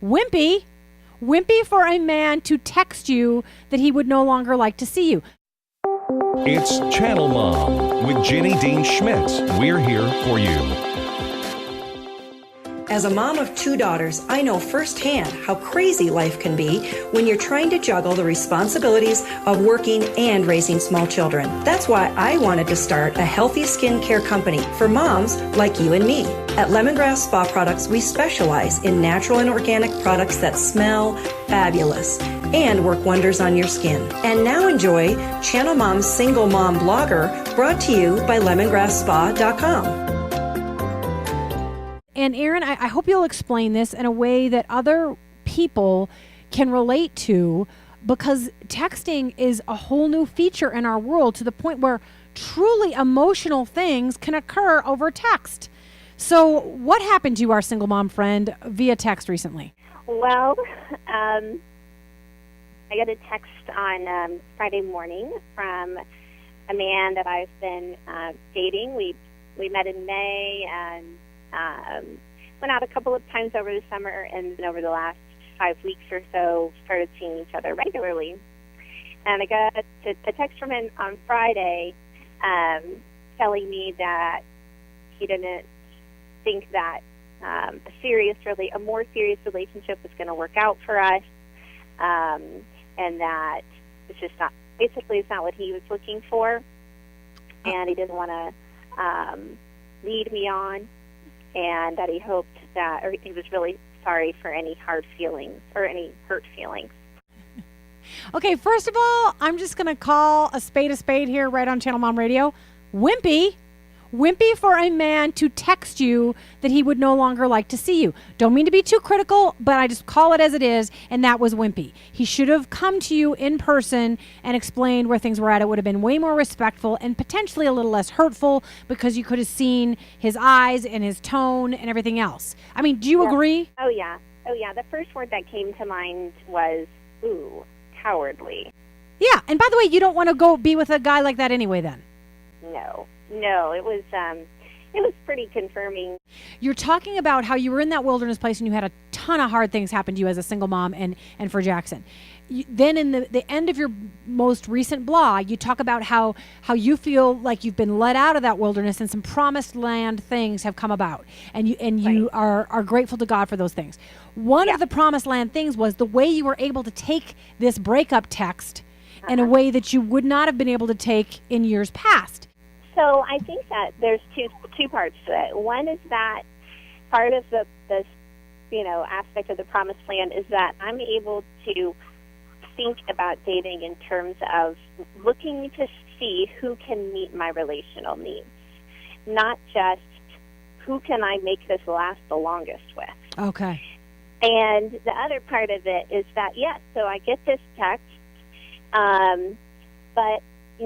Wimpy. Wimpy for a man to text you that he would no longer like to see you. It's Channel Mom with Jenny Dean Schmidt. We're here for you. As a mom of 2 daughters, I know firsthand how crazy life can be when you're trying to juggle the responsibilities of working and raising small children. That's why I wanted to start a healthy skincare company for moms like you and me. At Lemongrass Spa Products, we specialize in natural and organic products that smell fabulous and work wonders on your skin. And now enjoy Channel Mom's Single Mom Blogger, brought to you by lemongrassspa.com. And Erin, I hope you'll explain this in a way that other people can relate to, because texting is a whole new feature in our world to the point where truly emotional things can occur over text. So what happened to you, our single mom friend, via text recently? Well, I got a text on Friday morning from a man that I've been dating. We met in May and went out a couple of times over the summer, and over the last 5 weeks or so started seeing each other regularly. And I got a text from him on Friday telling me that he didn't think that a more serious relationship was going to work out for us, and that it's not what he was looking for, and he didn't want to lead me on, and that he hoped that, or he was really sorry for any hard feelings or any hurt feelings. Okay, first of all, I'm just going to call a spade here right on Channel Mom Radio. Wimpy. Wimpy for a man to text you that he would no longer like to see you. Don't mean to be too critical, but I just call it as it is, and that was wimpy. He should have come to you in person and explained where things were at. It would have been way more respectful and potentially a little less hurtful, because you could have seen his eyes and his tone and everything else. I mean, do you agree? Oh, yeah. The first word that came to mind was, ooh, cowardly. Yeah, and by the way, you don't want to go be with a guy like that anyway then. No, it was pretty confirming. You're talking about how you were in that wilderness place and you had a ton of hard things happen to you as a single mom and for Jackson. Then in the end of your most recent blog, you talk about how you feel like you've been let out of that wilderness and some promised land things have come about, and you are grateful to God for those things. One of the promised land things was the way you were able to take this breakup text in a way that you would not have been able to take in years past. So I think that there's two parts to it. One is that part of the aspect of the promised land is that I'm able to think about dating in terms of looking to see who can meet my relational needs, not just who can I make this last the longest with. Okay. And the other part of it is that, yes, so I get this text, but,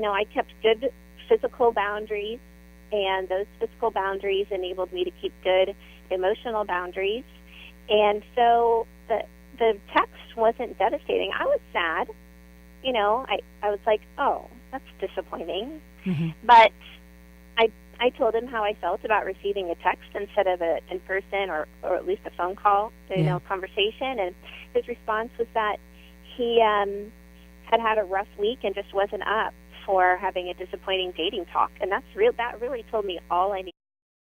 I kept good physical boundaries, and those physical boundaries enabled me to keep good emotional boundaries. And so the text wasn't devastating. I was sad. I was like, oh, that's disappointing. Mm-hmm. But I told him how I felt about receiving a text instead of an in-person or at least a phone call, conversation. And his response was that he had a rough week and just wasn't up for having a disappointing dating talk. And that really told me all I needed.